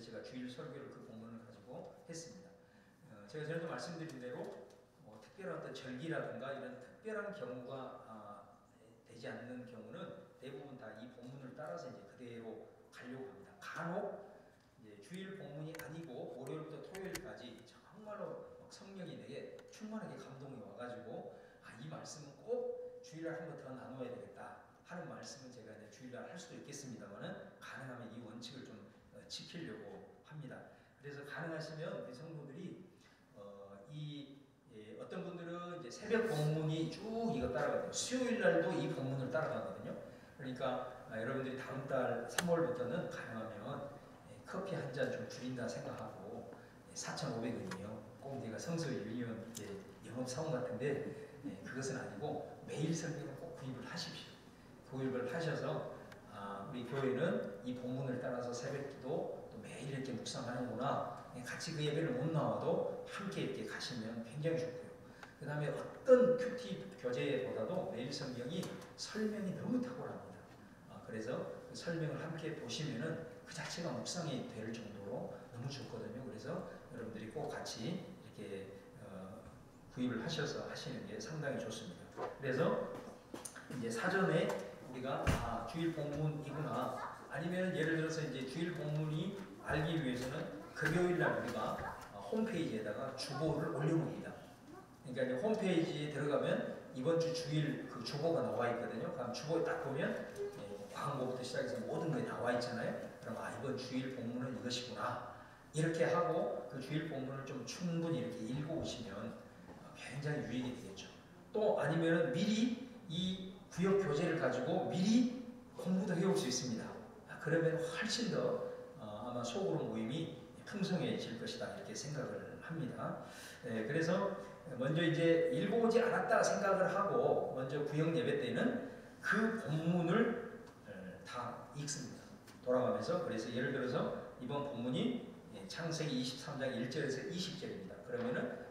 제가 주일 설교를 그 본문을 가지고 했습니다. 제가 전에도 말씀드린 대로 특별한 어떤 절기라든가 이런 특별한 경우가 되지 않는 경우는 대부분 다 이 본문을 따라서 이제 그대로 가려고 합니다. 간혹 이제 주일 본문이 아니고 월요일부터 토요일까지 정말로 성령이 내게 충만하게 감동이 와가지고 이 말씀은 꼭 주일날 한 번 더 나눠야 되겠다 하는 말씀은 제가 이제 주일날 할 수도 있겠습니다만은 가능하면 이 원칙을 좀 지키려고 합니다. 그래서 가능하시면 우리 성도들이 어떤 분들은 이제 새벽 본문이 쭉 이거 따라가거든요. 수요일 날도 이 본문을 따라가거든요. 그러니까 여러분들이 다음 달 3월부터는 가능하면 커피 한 잔 좀 줄인다 생각하고 4,500원이에요. 꼭 내가 성서 유니온 영업사원 같은데 그것은 아니고 매일 설교는 꼭 구입을 하십시오. 구입을 하셔서 우리 교회는 이 본문을 따라서 새벽기도 또 매일 이렇게 묵상하는구나. 같이 그 예배를 못 나와도 함께 이렇게 가시면 굉장히 좋고요. 그 다음에 어떤 큐티 교재보다도 매일 성경이 설명이 너무 탁월합니다. 그래서 그 설명을 함께 보시면은 그 자체가 묵상이 될 정도로 너무 좋거든요. 그래서 여러분들이 꼭 같이 이렇게 구입을 하셔서 하시는 게 상당히 좋습니다. 그래서 이제 사전에 우리가 주일 본문이구나, 아니면 예를 들어서 이제 주일 본문이 알기 위해서는 금요일 날 우리가 홈페이지에다가 주보를 올려놓습니다. 그러니까 이제 홈페이지에 들어가면 이번 주 주일 그 주보가 나와 있거든요. 그럼 주보에 딱 보면 광고부터 시작해서 모든 게 나와 있잖아요. 그럼 이번 주일 본문은 이것이구나. 이렇게 하고 그 주일 본문을 좀 충분히 이렇게 읽어오시면 굉장히 유익이 되겠죠. 또 아니면 미리 이 구역 교재를 가지고 미리 공부도 해올 수 있습니다. 그러면 훨씬 더 아마 소그룹 모임이 풍성해질 것이다 이렇게 생각을 합니다. 그래서 먼저 이제 읽어오지 않았다 생각을 하고 먼저 구역 예배 때는 그 본문을 다 읽습니다. 돌아가면서. 그래서 예를 들어서 이번 본문이 창세기 23장 1절에서 20절입니다. 그러면은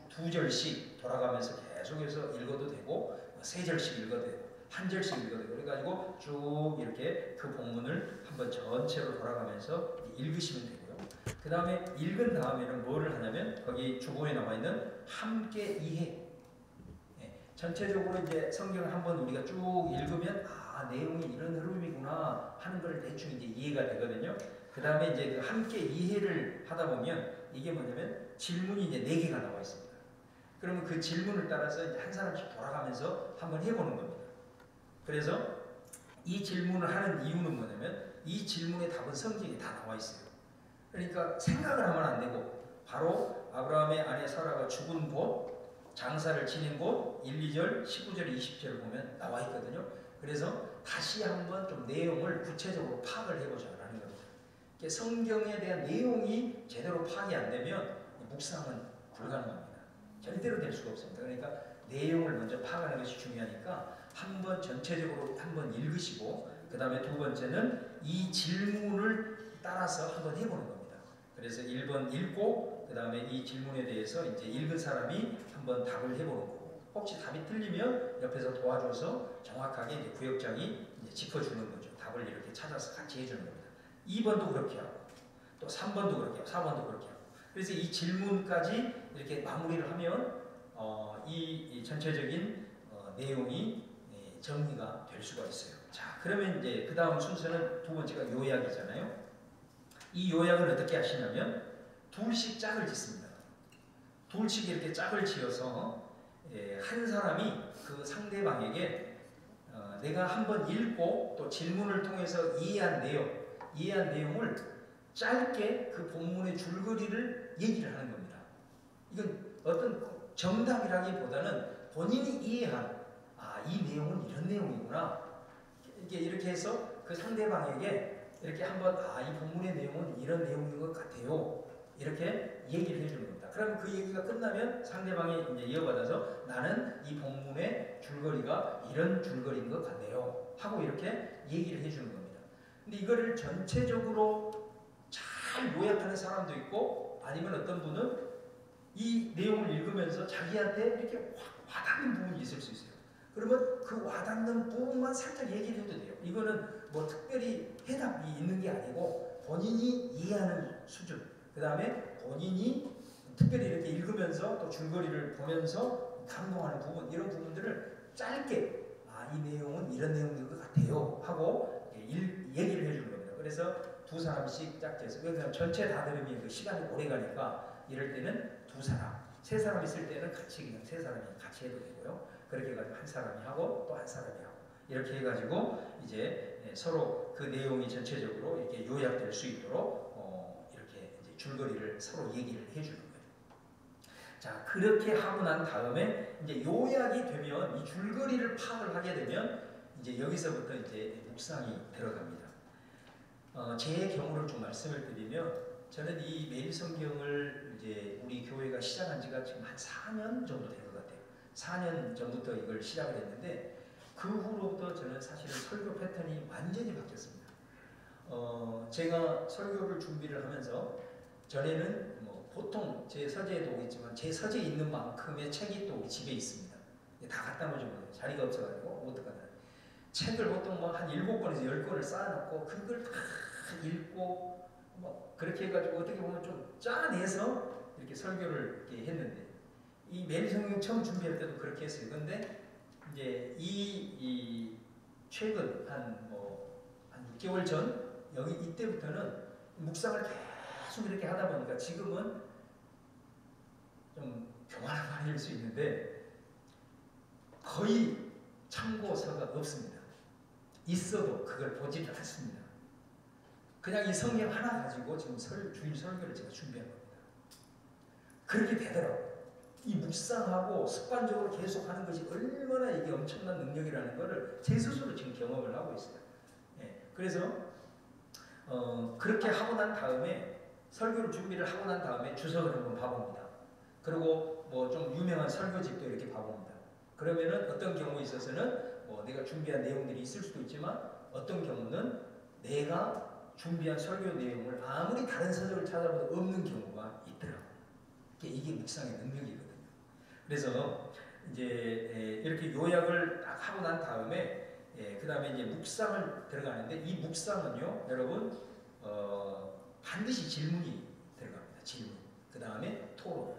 두 절씩 돌아가면서 계속해서 읽어도 되고 세 절씩 읽어도 되고 한 절씩 읽어도 되고 그래가지고 쭉 이렇게 그 본문을 한번 전체로 돌아가면서 읽으시면 되고요. 그 다음에 읽은 다음에는 뭐를 하냐면 거기 주보에 나와 있는 함께 이해. 전체적으로 이제 성경을 한번 우리가 쭉 읽으면 내용이 이런 흐름이구나 하는 걸 대충 이제 이해가 되거든요. 그 다음에 이제 그 함께 이해를 하다 보면 이게 뭐냐면 질문이 이제 4개가 나와 있습니다. 그러면 그 질문을 따라서 이제 한 사람씩 돌아가면서 한번 해보는 겁니다. 그래서 이 질문을 하는 이유는 뭐냐면 이 질문의 답은 성경에 다 나와 있어요. 그러니까 생각을 하면 안 되고 바로 아브라함의 아내 사라가 죽은 곳, 장사를 지낸 곳 1, 2절, 19절, 20절을 보면 나와 있거든요. 그래서 다시 한번 좀 내용을 구체적으로 파악을 해보자라는 겁니다. 성경에 대한 내용이 제대로 파악이 안 되면 묵상은 불가능합니다. 절대로 될 수가 없습니다. 그러니까 내용을 먼저 파악하는 것이 중요하니까 한번 전체적으로 한번 읽으시고 그 다음에 두 번째는 이 질문을 따라서 한번 해보는 겁니다. 그래서 1번 읽고 그 다음에 이 질문에 대해서 이제 읽은 사람이 한번 답을 해보는 거고 혹시 답이 틀리면 옆에서 도와줘서 정확하게 이제 구역장이 이제 짚어주는 거죠. 답을 이렇게 찾아서 같이 해주는 겁니다. 2번도 그렇게 하고 또 3번도 그렇게 하고 4번도 그렇게 하고 그래서 이 질문까지 이렇게 마무리를 하면 이 전체적인 내용이 정리가 될 수가 있어요. 자, 그러면 이제 그 다음 순서는 두 번째가 요약이잖아요. 이 요약을 어떻게 하시냐면 둘씩 짝을 짓습니다. 둘씩 이렇게 짝을 지어서 한 사람이 그 상대방에게 내가 한번 읽고 또 질문을 통해서 이해한 내용을 짧게 그 본문의 줄거리를 얘기를 하는 겁니다. 이건 어떤 정답이라기보다는 본인이 이해한 이 내용은 이런 내용이구나. 이렇게 해서 그 상대방에게 이렇게 한번 이 본문의 내용은 이런 내용인 것 같아요. 이렇게 얘기를 해주는 겁니다. 그러면 그 얘기가 끝나면 상대방이 이제 이어받아서 나는 이 본문의 줄거리가 이런 줄거리인 것 같네요. 하고 이렇게 얘기를 해주는 겁니다. 근데 이거를 전체적으로 잘 요약하는 사람도 있고 아니면 어떤 분은 이 내용을 읽으면서 자기한테 이렇게 확 와닿는 부분이 있을 수 있어요. 그러면 그 와닿는 부분만 살짝 얘기를 해도 돼요. 이거는 뭐 특별히 해답이 있는 게 아니고 본인이 이해하는 수준, 그 다음에 본인이 특별히 이렇게 읽으면서 또 줄거리를 보면서 감동하는 부분, 이런 부분들을 짧게 이 내용은 이런 내용인 것 같아요 하고 얘기를 해주는 겁니다. 그래서 두 사람씩 짧게 해서, 왜냐하면 전체 다 들으면 그 시간이 오래 가니까 이럴 때는 두 사람, 세 사람 있을 때는 같이 그냥 세 사람이 같이 해도 되고요. 그렇게 해가지고 한 사람이 하고 또 한 사람이 하고 이렇게 해가지고 이제 서로 그 내용이 전체적으로 이렇게 요약될 수 있도록 이렇게 이제 줄거리를 서로 얘기를 해주는 거예요. 자, 그렇게 하고 난 다음에 이제 요약이 되면 이 줄거리를 파악을 하게 되면 이제 여기서부터 이제 묵상이 들어갑니다. 제 경우를 좀 말씀을 드리면 저는 이 매일 성경을 이제 우리 교회가 시작한 지가 지금 한 4년 정도 된 것 같아요. 4년 전부터 이걸 시작을 했는데 그 후로부터 저는 사실은 설교 패턴이 완전히 바뀌었습니다. 제가 설교를 준비를 하면서 전에는 보통 제 서재에도 오겠지만 제 서재에 있는 만큼의 책이 또 우리 집에 있습니다. 다 갖다 놓으면 자리가 없어가지고 어떡하나. 책을 보통 한 7권에서 10권을 쌓아놓고 그걸 다 읽고 그렇게 해가지고 어떻게 보면 좀 짜내서 이렇게 설교를 이렇게 했는데 이 매일 성경 처음 준비할 때도 그렇게 했어요. 근데 이제 이 최근 한 6개월 전 여기 이때부터는 묵상을 계속 이렇게 하다 보니까 지금은 좀 교만한 말일 수 있는데 거의 참고서가 없습니다. 있어도 그걸 보지 않습니다. 그냥 이 성경 하나 가지고 지금 주일 설교를 제가 준비한 겁니다. 그렇게 되더라고요. 이 묵상하고 습관적으로 계속 하는 것이 얼마나 이게 엄청난 능력이라는 것을 제 스스로 지금 경험을 하고 있어요. 그래서 그렇게 하고 난 다음에 설교를 준비를 하고 난 다음에 주석을 한번 봐봅니다. 그리고 좀 유명한 설교집도 이렇게 봐봅니다. 그러면은 어떤 경우에 있어서는 내가 준비한 내용들이 있을 수도 있지만 어떤 경우는 내가 준비한 설교 내용을 아무리 다른 서적을 찾아봐도 없는 경우가 있더라고요. 이게 묵상의 능력이거든요. 그래서 이제 이렇게 요약을 딱 하고 난 다음에 그 다음에 이제 묵상을 들어가는데 이 묵상은요, 여러분 반드시 질문이 들어갑니다. 질문. 그 다음에 토론.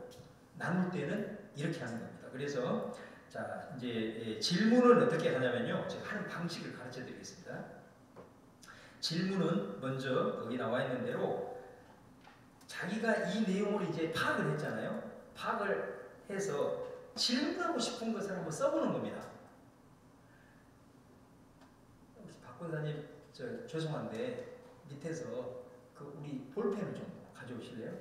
나눌 때는 이렇게 하는 겁니다. 그래서 자 이제 질문을 어떻게 하냐면요, 제가 하는 방식을 가르쳐드리겠습니다. 질문은 먼저 거기 나와 있는 대로 자기가 이 내용을 이제 파악을 했잖아요. 파악을 해서 질문하고 싶은 것을 한번 써보는 겁니다. 혹시 박 권사님 죄송한데 밑에서 우리 볼펜을 좀 가져오실래요?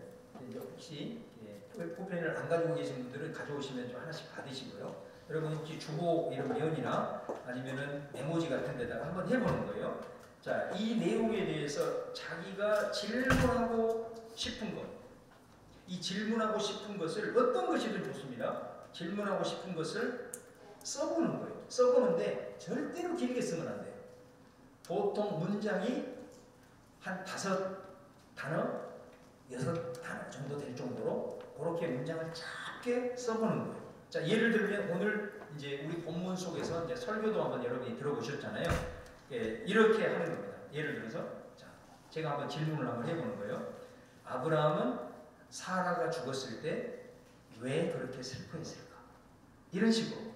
이제 혹시 볼펜을 안 가지고 계신 분들은 가져오시면 좀 하나씩 받으시고요. 여러분 혹시 주보 이런 면이나 아니면은 메모지 같은 데다가 한번 해보는 거예요. 자, 이 내용에 대해서 자기가 질문하고 싶은 것, 이 질문하고 싶은 것을 어떤 것이든 좋습니다. 질문하고 싶은 것을 써보는 거예요. 써보는데 절대로 길게 쓰면 안 돼요. 보통 문장이 한 5단어, 6단어 정도 될 정도로 그렇게 문장을 짧게 써보는 거예요. 자, 예를 들면 오늘 이제 우리 본문 속에서 이제 설교도 한번 여러분이 들어보셨잖아요. 이렇게 하는 겁니다. 예를 들어서 자, 제가 한번 질문을 한번 해보는 거예요. 아브라함은 사라가 죽었을 때 왜 그렇게 슬퍼했을까? 이런 식으로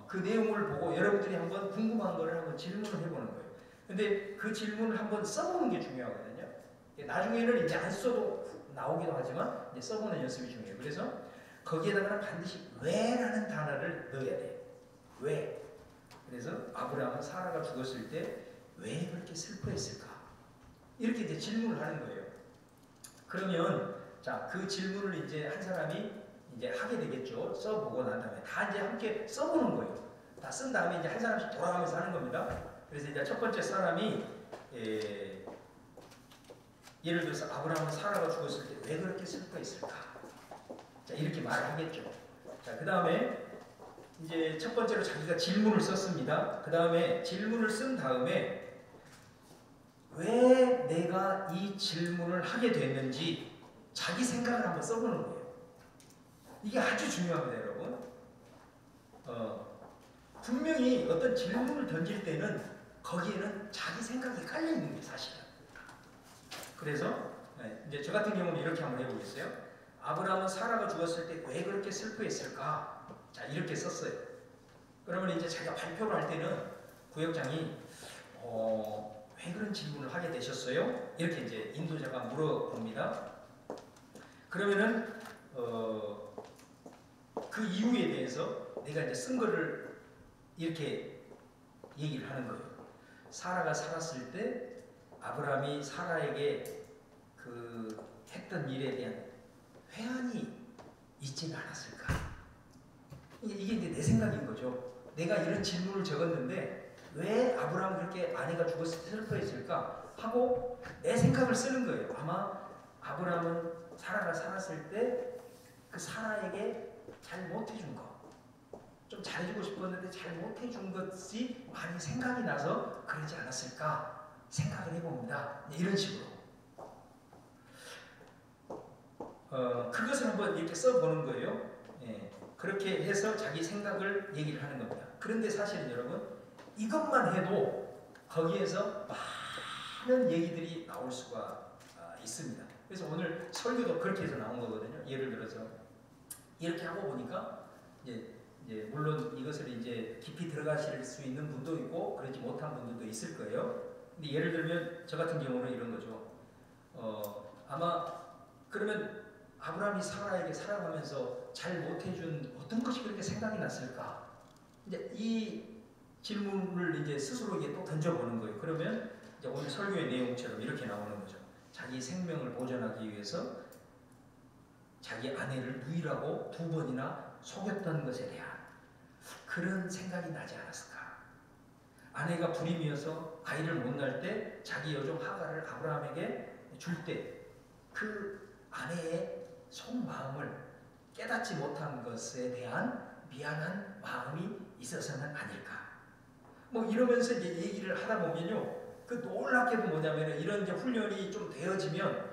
그 내용을 보고 여러분들이 한번 궁금한 거를 한번 질문을 해보는 거예요. 근데 그 질문을 한번 써보는 게 중요하거든요. 나중에는 이제 안 써도 나오기도 하지만 이제 써보는 연습이 중요해요. 그래서 거기에다가 반드시 왜라는 단어를 넣어야 돼요. 왜? 그래서 아브라함은 사라가 죽었을 때 왜 그렇게 슬퍼했을까? 이렇게 이제 질문을 하는 거예요. 그러면 자, 그 질문을 이제 한 사람이 이제 하게 되겠죠. 써보고 난 다음에 다 이제 함께 써보는 거예요. 다 쓴 다음에 이제 한 사람씩 돌아가면서 하는 겁니다. 그래서 이제 첫 번째 사람이 예를 들어서 아브라함은 사라가 죽었을 때 왜 그렇게 슬퍼했을까? 자, 이렇게 말을 하겠죠. 자, 그 다음에 이제 첫 번째로 자기가 질문을 썼습니다. 그 다음에 질문을 쓴 다음에 왜 내가 이 질문을 하게 됐는지 자기 생각을 한번 써보는 거예요. 이게 아주 중요합니다, 여러분. 분명히 어떤 질문을 던질 때는 거기에는 자기 생각이 깔려있는 게 사실이에요. 그래서 이제 저 같은 경우는 이렇게 한번 해보겠어요. 아브라함은 사라가 죽었을 때 왜 그렇게 슬퍼했을까? 자, 이렇게 썼어요. 그러면 이제 자기가 발표를 할 때는 구역장이 왜 그런 질문을 하게 되셨어요? 이렇게 이제 인도자가 물어봅니다. 그러면은 그 이유에 대해서 내가 이제 쓴 거를 이렇게 얘기를 하는 거예요. 사라가 살았을 때 아브라함이 사라에게 그 했던 일에 대한 회한이 있지는 않았을까? 이게 이제 내 생각인 거죠. 내가 이런 질문을 적었는데 왜 아브라함 그렇게 아내가 죽었을 때 슬퍼했을까 하고 내 생각을 쓰는 거예요. 아마 아브라함은 사라가 살았을 때 그 사라에게 잘 못해준 거, 좀 잘해주고 싶었는데 잘 못해준 것이 많이 생각이 나서 그러지 않았을까 생각을 해봅니다. 이런 식으로 그것을 한번 이렇게 써보는 거예요. 예, 그렇게 해서 자기 생각을 얘기를 하는 겁니다. 그런데 사실은 여러분 이것만 해도 거기에서 많은 얘기들이 나올 수가 있습니다. 그래서 오늘 설교도 그렇게 해서 나온 거거든요. 예를 들어서 이렇게 하고 보니까 이제 물론 이것을 이제 깊이 들어가실 수 있는 분도 있고 그러지 못한 분들도 있을 거예요. 근데 예를 들면 저 같은 경우는 이런 거죠. 아마 그러면 아브라함이 사라에게 살아가면서 잘 못해준 어떤 것이 그렇게 생각이 났을까? 이제 이 질문을 이제 스스로에게 또 던져보는 거예요. 그러면 이제 오늘 설교의 내용처럼 이렇게 나오는 거죠. 자기 생명을 보존하기 위해서 자기 아내를 유일하고 2번이나 속였던 것에 대한 그런 생각이 나지 않았을까? 아내가 불임이어서 아이를 못 낳을 때 자기 여종 하가를 아브라함에게 줄 때 그 아내의 속마음을 깨닫지 못한 것에 대한 미안한 마음이 있어서는 아닐까? 뭐 이러면서 이제 얘기를 하다 보면요, 그 놀랍게도 뭐냐면 이런 이제 훈련이 좀 되어지면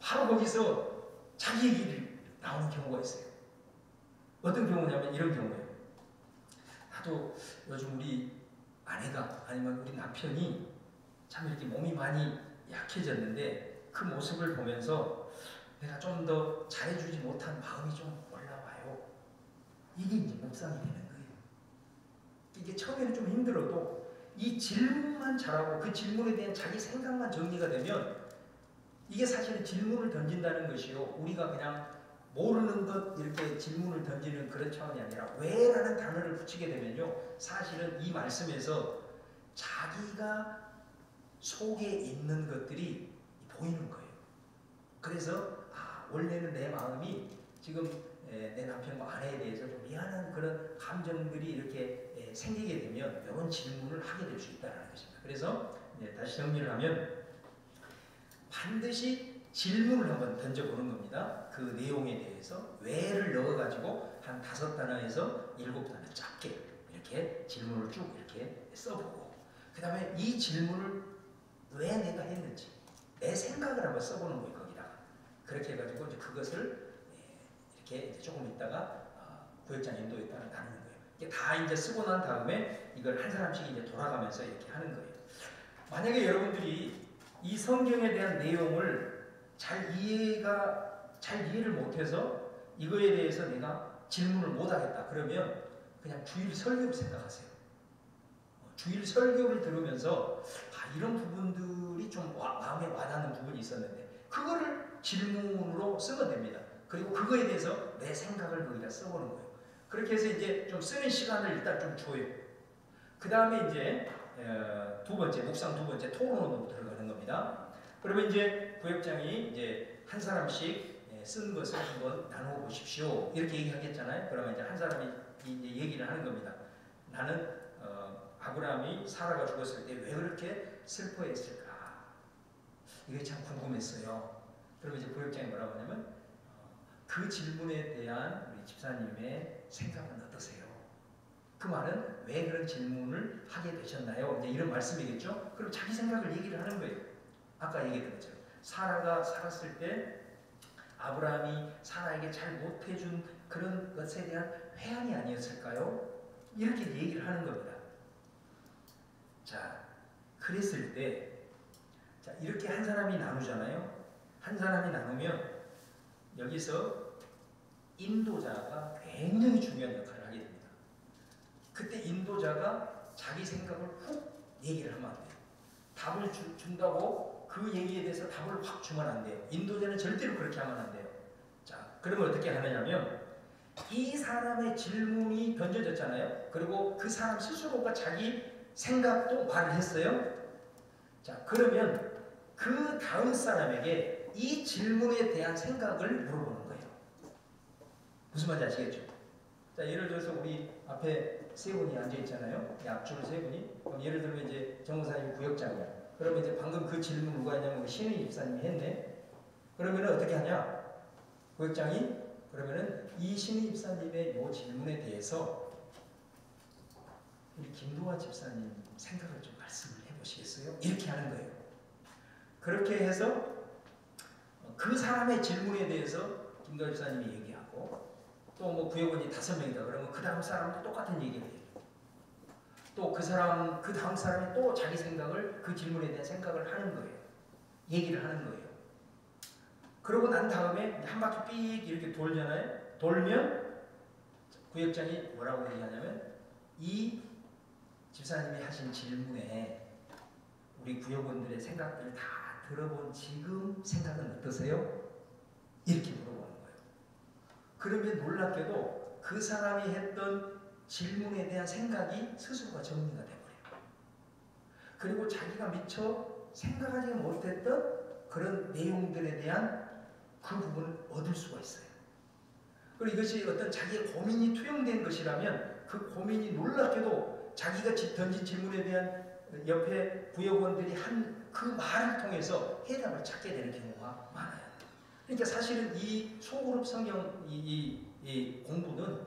바로 거기서 자기 얘기를 나오는 경우가 있어요. 어떤 경우냐면 이런 경우예요. 나도 요즘 우리 아내가 아니면 우리 남편이 참 이렇게 몸이 많이 약해졌는데 그 모습을 보면서 내가 좀 더 잘해주지 못한 마음이 좀 올라와요. 이게 이제 묵상이 되는 거예요. 이게 처음에는 좀 힘들어도 이 질문만 잘하고 그 질문에 대한 자기 생각만 정리가 되면 이게 사실은 질문을 던진다는 것이요. 우리가 그냥 모르는 것 이렇게 질문을 던지는 그런 차원이 아니라 왜라는 단어를 붙이게 되면요. 사실은 이 말씀에서 자기가 속에 있는 것들이 보이는 거예요. 그래서 원래는 내 마음이 지금 내 남편과 아내에 대해서 좀 미안한 그런 감정들이 이렇게 생기게 되면 이런 질문을 하게 될 수 있다는 것입니다. 그래서 다시 정리를 하면 반드시 질문을 한번 던져보는 겁니다. 그 내용에 대해서 왜를 넣어가지고 한 5단어에서 7단어 짧게 이렇게 질문을 쭉 이렇게 써보고 그 다음에 이 질문을 왜 내가 했는지 내 생각을 한번 써보는 거예요. 거기다가 그렇게 해가지고 이제 그것을 이렇게 이제 조금 있다가 구역장 인도에 따라 나누는 거예요. 이게 다 이제 쓰고 난 다음에 이걸 한 사람씩 이제 돌아가면서 이렇게 하는 거예요. 만약에 여러분들이 이 성경에 대한 내용을 잘 이해를 못해서 이거에 대해서 내가 질문을 못하겠다 그러면 그냥 주일 설교를 생각하세요. 주일 설교를 들으면서 이런 부분들이 좀 마음에 와닿는 부분이 있었는데 그거를 질문으로 쓰면 됩니다. 그리고 그거에 대해서 내 생각을 거기다 써보는 거예요. 그렇게 해서 이제 좀 쓰는 시간을 일단 좀 줘요. 그 다음에 이제 묵상 두 번째 토론으로 들어가는 겁니다. 그러면 이제 구역장이 이제 한 사람씩 쓴 것을 한번 나누어 보십시오. 이렇게 얘기하겠잖아요. 그러면 이제 한 사람이 이제 얘기를 하는 겁니다. 나는 아브라함이 사라가 죽었을 때 왜 그렇게 슬퍼했을까? 이게 참 궁금했어요. 그러면 이제 구역장이 뭐라고 하냐면 그 질문에 대한 우리 집사님의 생각은 어떠세요? 그 말은 왜 그런 질문을 하게 되셨나요? 이제 이런 말씀이겠죠? 그럼 자기 생각을 얘기를 하는 거예요. 아까 얘기했던 것처럼 사라가 살았을 때 아브라함이 사라에게 잘 못해준 그런 것에 대한 회한이 아니었을까요? 이렇게 얘기를 하는 겁니다. 자, 그랬을 때 자, 이렇게 한 사람이 나누잖아요. 한 사람이 나누면 여기서 인도자가 굉장히 중요한 역할을 하게 됩니다. 그때 인도자가 자기 생각을 훅 얘기를 하면 안 돼요. 답을 준다고 그 얘기에 대해서 답을 확 주면 안 돼요. 인도자는 절대로 그렇게 하면 안 돼요. 자, 그러면 어떻게 하느냐면 이 사람의 질문이 던져졌잖아요. 그리고 그 사람 스스로가 자기 생각도 말을 했어요. 자, 그러면 그 다음 사람에게 이 질문에 대한 생각을 물어보는 거예요. 무슨 말인지 아시겠죠? 자, 예를 들어서 우리 앞에 세 분이 앉아 있잖아요. 앞줄 세 분이. 그럼 예를 들면 이제 정무사님 구역장이야. 그러면 이제 방금 그 질문 누가 했냐면 신의 집사님이 했네. 그러면 어떻게 하냐? 구역장이 그러면은 이 신의 집사님의 이 질문에 대해서 우리 김도화 집사님 생각을 좀 말씀을 해보시겠어요? 이렇게 하는 거예요. 그렇게 해서 그 사람의 질문에 대해서 김도화 집사님이 얘기하고 또 뭐 구역원이 5명이다 그러면 그 다음 사람도 똑같은 얘기를 해요. 또 그 사람, 그 다음 사람이 또 자기 생각을 그 질문에 대한 생각을 하는 거예요. 얘기를 하는 거예요. 그러고 난 다음에 한 바퀴 삑 이렇게 돌잖아요. 돌면 구역장이 뭐라고 얘기하냐면 이 집사님이 하신 질문에 우리 구역원들의 생각들을 다 들어본 지금 생각은 어떠세요? 이렇게 물어보는 거예요. 그러면 놀랍게도 그 사람이 했던 질문에 대한 생각이 스스로가 정리가 돼버려요. 그리고 자기가 미처 생각하지 못했던 그런 내용들에 대한 그 부분을 얻을 수가 있어요. 그리고 이것이 어떤 자기의 고민이 투영된 것이라면 그 고민이 놀랍게도 자기가 던진 질문에 대한 옆에 구역원들이 한 그 말을 통해서 해답을 찾게 되는 경우가 많아요. 그러니까 사실은 이 소그룹 성경 이 공부는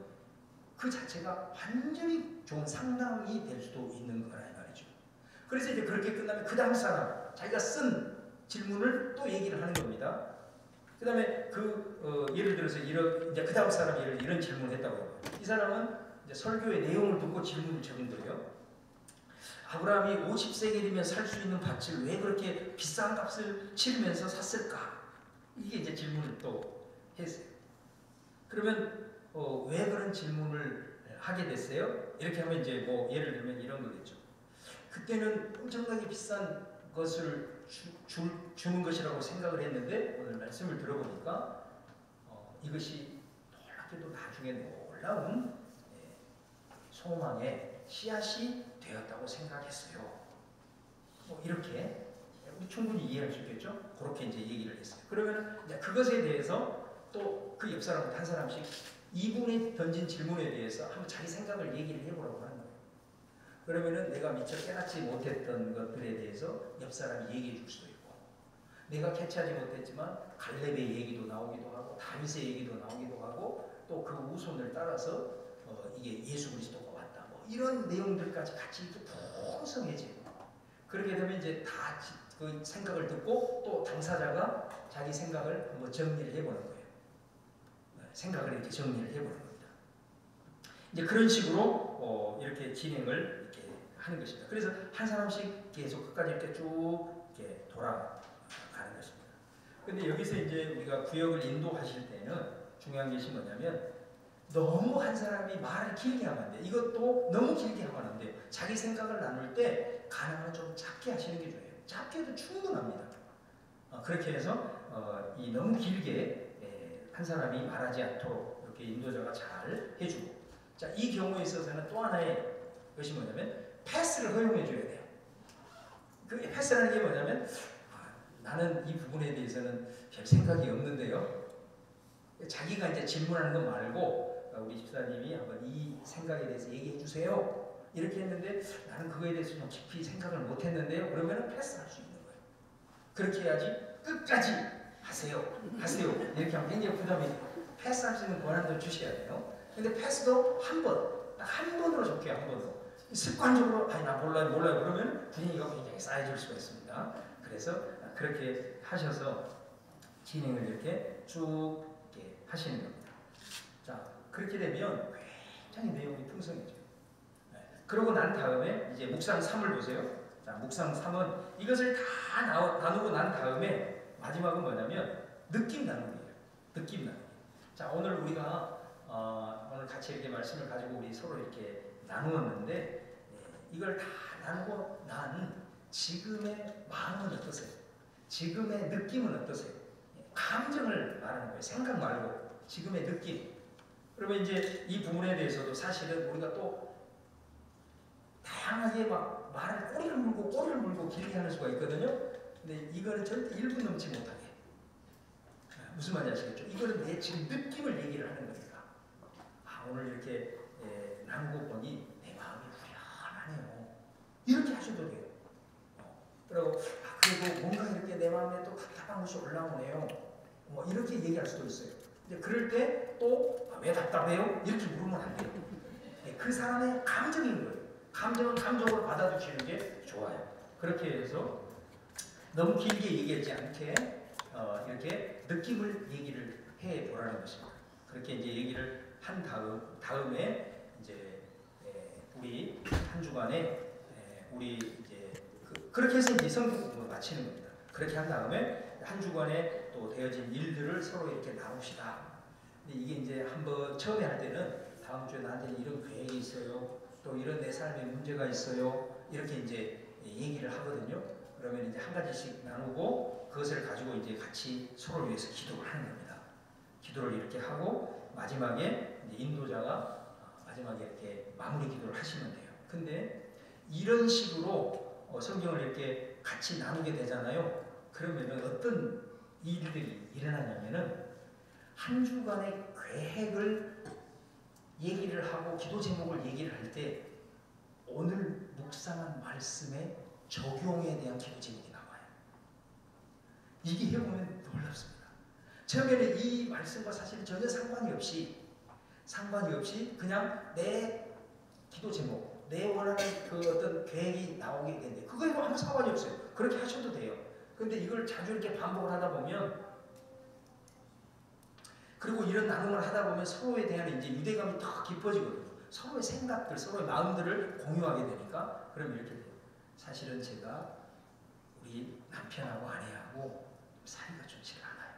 그 자체가 완전히 좋은 상담이 될 수도 있는 거라 말이죠. 그래서 이제 그렇게 끝나면 그 다음 사람 자기가 쓴 질문을 또 얘기를 하는 겁니다. 그 다음에 예를 들어서 이제 그 다음 사람이 이런 질문을 했다고 해요. 이 사람은 이제 설교의 내용을 듣고 질문을 적은 거예요. 아브라함이 50세겔이면 살 수 있는 밭을 왜 그렇게 비싼 값을 치르면서 샀을까? 이게 이제 질문을 또 했어요. 그러면 왜 그런 질문을 하게 됐어요? 이렇게 하면 이제 뭐 예를 들면 이런 거겠죠. 그때는 엄청나게 비싼 것을 주는 것이라고 생각을 했는데 오늘 말씀을 들어보니까 이것이 놀랍게도 나중에 놀라운 소망의 씨앗이 되었다고 생각했어요. 뭐 이렇게 우리 충분히 이해할 수 있겠죠? 그렇게 이제 얘기를 했어요. 그러면 이제 그것에 대해서 또 그 옆 사람부터 한 사람씩 이분이 던진 질문에 대해서 한번 자기 생각을 얘기를 해보라고 하는 거예요. 그러면은 내가 미처 깨닫지 못했던 것들에 대해서 옆 사람이 얘기해 줄 수도 있고, 내가 캐치하지 못했지만 갈렙의 얘기도 나오기도 하고 다윗의 얘기도 나오기도 하고 또 그 우손을 따라서 이게 예수 그리스도가 왔다. 뭐 이런 내용들까지 같이 이렇게 풍성해지고 그렇게 되면 이제 다 그 생각을 듣고 또 당사자가 자기 생각을 한번 정리를 해보는 거예요. 생각을 이렇게 정리를 해보는 겁니다. 이제 그런 식으로 이렇게 진행을 이렇게 하는 것입니다. 그래서 한 사람씩 계속 끝까지 이렇게 쭉 이렇게 돌아가는 것입니다. 근데 여기서 이제 우리가 구역을 인도하실 때는 중요한 것이 뭐냐면 너무 한 사람이 말을 길게 하면 안 돼요. 이것도 너무 길게 하면 안 돼요. 자기 생각을 나눌 때 가능하면 좀 짧게 하시는 게 좋아요. 짧게 해도 충분합니다. 그렇게 해서 이 너무 길게 한 사람이 말하지 않도록 이렇게 인도자가 잘 해주고, 자, 이 경우에 있어서는 또 하나의 것이 뭐냐면 패스를 허용해 줘야 돼요. 그 패스라는 게 뭐냐면 나는 이 부분에 대해서는 별 생각이 없는데요. 자기가 이제 질문하는 거 말고 우리 집사님이 한번 이 생각에 대해서 얘기해 주세요. 이렇게 했는데 나는 그거에 대해서 좀 깊이 생각을 못 했는데요. 그러면 패스할 수 있는 거예요. 그렇게 해야지 끝까지 하세요. 이렇게 하면 굉장히 부담이 돼요. 패스할 수 있는 권한도 주셔야 돼요. 근데 패스도 한 번으로 좋게 한 번으로. 습관적으로 아니 나 몰라요 그러면 분위기가 굉장히 쌓여질 수가 있습니다. 그래서 그렇게 하셔서 진행을 이렇게 쭉 이렇게 하시는 겁니다. 자, 그렇게 되면 굉장히 내용이 풍성해져요. 그러고 난 다음에 이제 묵상 3을 보세요. 자, 묵상 3은 이것을 다 나누고 난 다음에 마지막은 뭐냐면 느낌 나누기예요. 느낌 나누기. 자, 오늘 우리가 오늘 같이 이렇게 말씀을 가지고 우리 서로 이렇게 나누었는데 이걸 다 나누고 난 지금의 마음은 어떠세요? 지금의 느낌은 어떠세요? 감정을 말하는 거예요. 생각 말고 지금의 느낌. 그러면 이제 이 부분에 대해서도 사실은 우리가 또 다양하게 막 말을 꼬리를 물고 길게 하는 수가 있거든요. 근데 이거는 절대 1분 넘지 못하게. 무슨 말인지 아시겠죠? 이거는 내 지금 느낌을 얘기를 하는 거니까. 오늘 이렇게 나누고 보니 내 마음이 후련하네요. 이렇게 하셔도 돼요. 그리고 그래도 뭔가 이렇게 내 마음에 또 답답한 것이 올라오네요. 이렇게 얘기할 수도 있어요. 근데 그럴 때 또 왜 답답해요? 이렇게 물으면 안 돼요. 그 사람의 감정인 거예요. 감정은 감정으로 받아주시는 게 좋아요. 그렇게 해서 너무 길게 얘기하지 않게 이렇게 느낌을 얘기를 해 보라는 것입니다. 그렇게 이제 얘기를 한 다음에 이제 우리 한 주간에 우리 이제 그렇게 해서 이제 성경 공부를 마치는 겁니다. 그렇게 한 다음에 한 주간에 또 되어진 일들을 서로 이렇게 나눕시다. 근데 이게 이제 한번 처음에 할 때는 다음 주에 나한테는 이런 계획이 있어요. 또 이런 내 삶에 문제가 있어요. 이렇게 이제 얘기를 하거든요. 그러면 이제 한 가지씩 나누고 그것을 가지고 이제 같이 서로 위해서 기도를 하는 겁니다. 기도를 이렇게 하고 마지막에 이제 인도자가 마지막에 이렇게 마무리 기도를 하시면 돼요. 근데 이런 식으로 성경을 이렇게 같이 나누게 되잖아요. 그러면 어떤 일들이 일어나냐면은 한 주간의 계획을 얘기를 하고 기도 제목을 얘기를 할 때 오늘 묵상한 말씀의 적용에 대한 기도 제목이 나와요. 이게 해보면 놀랍습니다. 처음에는 이 말씀과 사실 전혀 상관이 없이 그냥 내 기도 제목, 내 원하는 그 어떤 계획이 나오게 되는데 그거에도 아무 상관이 없어요. 그렇게 하셔도 돼요. 그런데 이걸 자주 이렇게 반복을 하다 보면 그리고 이런 나눔을 하다 보면 서로에 대한 이제 유대감이 더 깊어지거든요. 서로의 생각들, 서로의 마음들을 공유하게 되니까 그럼 이렇게 돼요. 사실은 제가 우리 남편하고 아내하고 사이가 좋지가 않아요.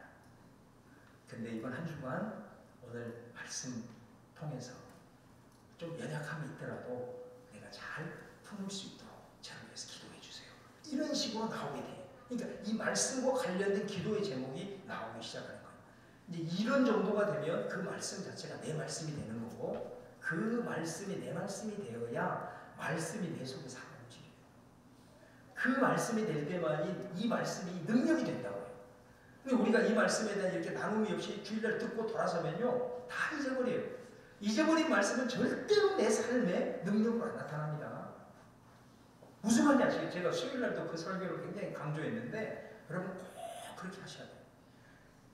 근데 이번 한 주간 오늘 말씀 통해서 좀 연약함이 있더라도 내가 잘 품을 수 있도록 저를 위해서 기도해 주세요. 이런 식으로 나오게 돼요. 그러니까 이 말씀과 관련된 기도의 제목이 나오기 시작하는 거예요. 이제 이런 정도가 되면 그 말씀 자체가 내 말씀이 되는 거고 그 말씀이 내 말씀이 되어야 말씀이 내 속에 살아 움직여요. 그 말씀이 될 때만이 이 말씀이 능력이 된다고요. 근데 우리가 이 말씀에 대한 이렇게 나눔이 없이 주일날 듣고 돌아서면요 다 잊어버려요. 잊어버린 말씀은 절대로 내 삶에 능력으로 안 나타납니다. 무슨 말인지 아시겠죠? 제가 수요일날도 그 설교를 굉장히 강조했는데 여러분 꼭 그렇게 하셔야 돼요.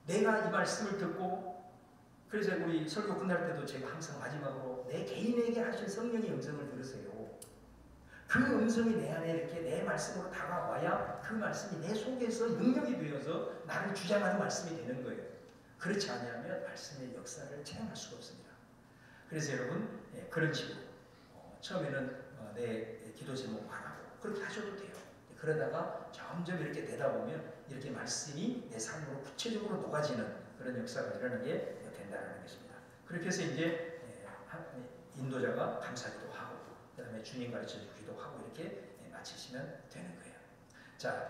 내가 이 말씀을 듣고 그래서 우리 설교 끝날 때도 제가 항상 마지막으로 내 개인에게 하신 성령의 음성을 들으세요. 그 음성이 내 안에 이렇게 내 말씀으로 다가와야 그 말씀이 내 속에서 능력이 되어서 나를 주장하는 말씀이 되는 거예요. 그렇지 않으면 말씀의 역사를 체험할 수가 없습니다. 그래서 여러분 그런 식으로 처음에는 내 기도 제목 말하고 그렇게 하셔도 돼요. 그러다가 점점 이렇게 되다 보면 이렇게 말씀이 내 삶으로 구체적으로 녹아지는 그런 역사가 일어나게 된다는 것입니다. 그렇게 해서 이제 인도자가 감사기도 하고 그 다음에 주님 가르쳐주기도 하고 이렇게 마치시면 되는 거예요. 자,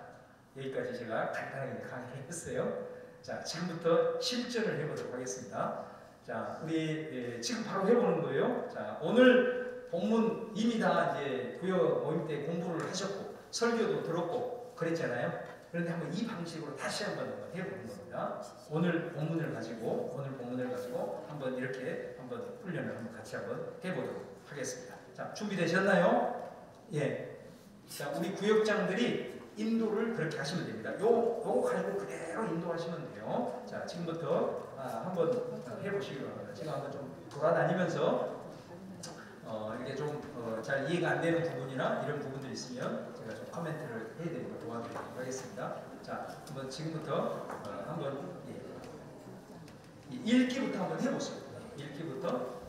여기까지 제가 간단하게 강의를 했어요. 자, 지금부터 실전을 해보도록 하겠습니다. 자, 우리 지금 바로 해보는 거예요. 자, 오늘 본문 이미 다 이제 구역 모임 때 공부를 하셨고 설교도 들었고 그랬잖아요. 그런데 한번 이 방식으로 다시 한번 해보는 겁니다. 오늘 본문을 가지고 한번 이렇게 한번 훈련을 한번 같이 한번 해보도록 하겠습니다. 자, 준비되셨나요? 예. 자, 우리 구역장들이 인도를 그렇게 하시면 됩니다. 요거 가지고 그대로 인도하시면 돼요. 자, 지금부터 한번 해보시기 바랍니다. 제가 한번 좀 돌아다니면서 이게 좀 잘 이해가 안 되는 부분이나 이런 부분들이 있으면 제가 좀 코멘트를 해드리고 도와드리도록 하겠습니다. 자, 한번 지금부터 한번 읽기부터 한번 해보시죠. 읽기부터